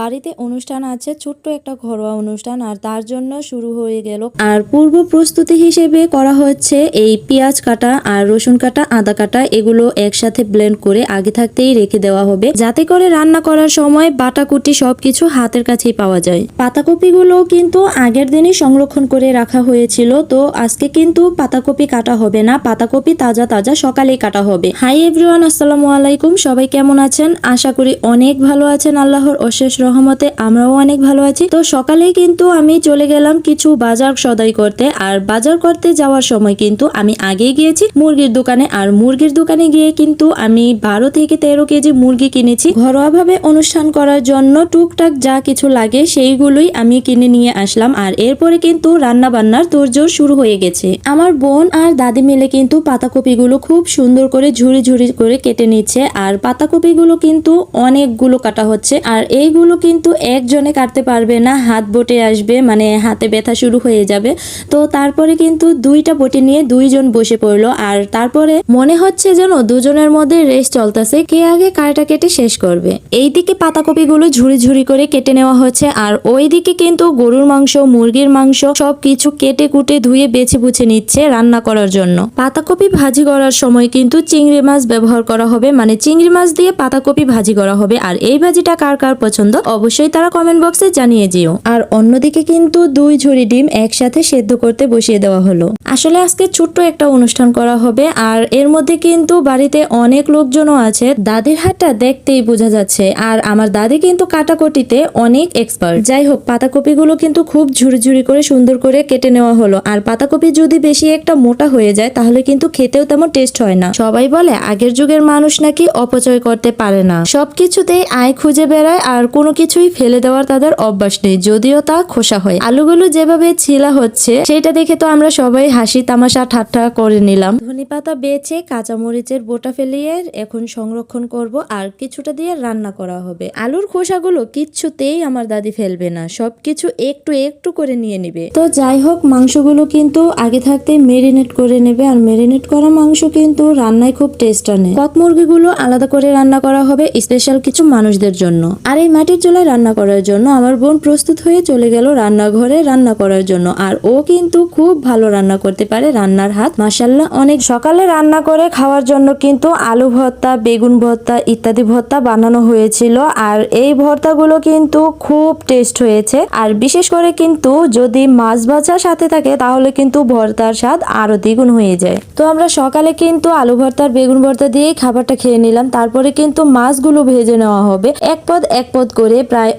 বাড়িতে অনুষ্ঠান আছে, ছোট্ট একটা ঘরোয়া অনুষ্ঠান, আর তার জন্য শুরু হয়ে গেল। আর পূর্ব প্রস্তুতি হিসেবে করা হচ্ছে এই পেঁয়াজ কাটা আর রসুন কাটা, আদা কাটা, এগুলো একসাথে ব্লেন্ড করে আগে থাকতেই রেখে দেওয়া হবে, যাতে করে রান্না করার সময় বাটাকুটি সবকিছু হাতের কাছেই পাওয়া যায়। পাতাকপিগুলো কিন্তু আগের দিনই সংরক্ষণ করে রাখা হয়েছিল, তো আজকে কিন্তু পাতাকপি কাটা হবে না, পাতাকপি তাজা তাজা সকালেই কাটা হবে। হাই এভরিওয়ান, আসসালামু আলাইকুম। সবাই কেমন আছেন? আশা করি অনেক ভালো আছেন। আল্লাহর অশেষ রহমতে আমরাও অনেক ভালো আছি। তো সকালেই কিন্তু আমি চলে গেলাম কিছু বাজার সদাই করতে, আর বাজার করতে যাওয়ার সময় কিন্তু আমি আগেই গিয়েছি মুরগির দোকানে, আর মুরগির দোকানে গিয়ে কিন্তু আমি 12 থেকে 13 কেজি মুরগি কিনেছি। ঘরোয়াভাবে অনুষ্ঠান করার জন্য টুকটাক যা কিছু লাগে সেইগুলোই আমি কিনে নিয়ে আসলাম, আর এরপরে কিন্তু রান্না বান্নার তোড়জোড় শুরু হয়ে গেছে। আমার বোন আর দাদি মিলে কিন্তু পাতাকপিগুলো খুব সুন্দর করে ঝুড়ি ঝুড়ি করে কেটে নিচ্ছে, আর পাতাকপিগুলো কিন্তু অনেকগুলো কাটা হচ্ছে, আর এইগুলো কিন্তু একজনে কাটতে পারবে না, হাত বটে আসবে, মানে হাতে ব্যথা শুরু হয়ে যাবে। তো তারপরে কিন্তু দুইটা বটি নিয়ে দুইজন বসে পড়লো, আর তারপরে মনে হচ্ছে যেন দুজনের মধ্যে রেস চলতেছে, কে আগে কাটা কেটে শেষ করবে। এইদিকে পাতাকপিগুলো ঝুড়ি ঝুড়ি করে কেটে নেওয়া হচ্ছে, আর ওইদিকে কিন্তু গরুর মাংস, মুরগির মাংস সবকিছু কেটে কুটে ধুয়ে বেছে বুছে নিচ্ছে রান্না করার জন্য। পাতাকপি ভাজি করার সময় কিন্তু চিংড়ি মাছ ব্যবহার করা হবে, মানে চিংড়ি মাছ দিয়ে পাতাকপি ভাজি করা হবে। আর এই ভাজিটা কার কার পছন্দ অবশ্যই তারা কমেন্ট বক্সে জানিয়ে দিও। আর অন্যদিকে কিন্তু 2 ঝুড়ি ডিম একসাথে সেদ্ধ করতে বসিয়ে দেওয়া হলো। আসলে আজকে ছোট্ট একটা অনুষ্ঠান করা হবে, আর এর মধ্যে কিন্তু বাড়িতে অনেক লোকজনও আছে। দাদির হাতটা দেখতেই বোঝা যাচ্ছে, আর আমার দাদি কিন্তু কাটাকুটিতে অনেক এক্সপার্ট। যাই হোক, পাতাকপিগুলো কিন্তু খুব ঝুড়ি ঝুড়ি করে সুন্দর করে কেটে নেওয়া হলো। আর পাতাকপি যদি বেশি একটা মোটা হয়ে যায় তাহলে কিন্তু খেতেও তেমন টেস্ট হয় না। সবাই বলে আগের যুগের মানুষ নাকি অপচয় করতে পারে না, সবকিছুতেই আয় খুঁজে বেড়ায়, আর কোনো কিছুই ফেলে দেওয়ার তাদের অভ্যাস নেই, যদিও তা খোসা হয়। আলুগুলো যেভাবে ছিলা হচ্ছে সেটা দেখে তো আমরা সবাই হাসি তামাশা ঠাট্টা করে নিলাম। ধনেপাতা বেছে কাঁচামরিচের বোটা ফেলিয়ে এখন সংরক্ষণ করব, আর কিছুটা দিয়ে রান্না করা হবে। আলুর খোসাগুলো কিচ্ছুতেই আমার দাদি ফেলবে না, সবকিছু একটু একটু করে নিয়ে নিবে। তো যাই হোক, মাংসগুলো কিন্তু আগে থাকতে মেরিনেট করে নেবে, আর মেরিনেট করা মাংস কিন্তু রান্নায় খুব টেস্ট আনে। কক মুরগিগুলো আলাদা করে রান্না করা হবে স্পেশাল কিছু মানুষদের জন্য। আর এই মাটির চুলায় রান্না করার জন্য আমার বোন প্রস্তুত হয়ে চলে গেল রান্নাঘরে রান্না করার জন্য, আর ও কিন্তু খুব ভালো রান্না করতে পারে, রান্নার হাত মাশাআল্লাহ অনেক। সকালে রান্না করে খাওয়ার জন্য কিন্তু আলু ভর্তা, বেগুন ভর্তা ইত্যাদি ভর্তা বানানো হয়েছিল, আর এই ভর্তাগুলো কিন্তু খুব টেস্ট হয়েছে। আর বিশেষ করে কিন্তু যদি মাছ ভাজার সাথে থাকে তাহলে কিন্তু ভর্তার স্বাদ আরো দ্বিগুণ হয়ে যায়। তো আমরা সকালে কিন্তু আলু ভর্তার বেগুন ভর্তা দিয়ে খাবারটা খেয়ে নিলাম, তারপরে কিন্তু মাছগুলো ভেজে নেওয়া হবে এক পদ এক পদ করে, প্রায়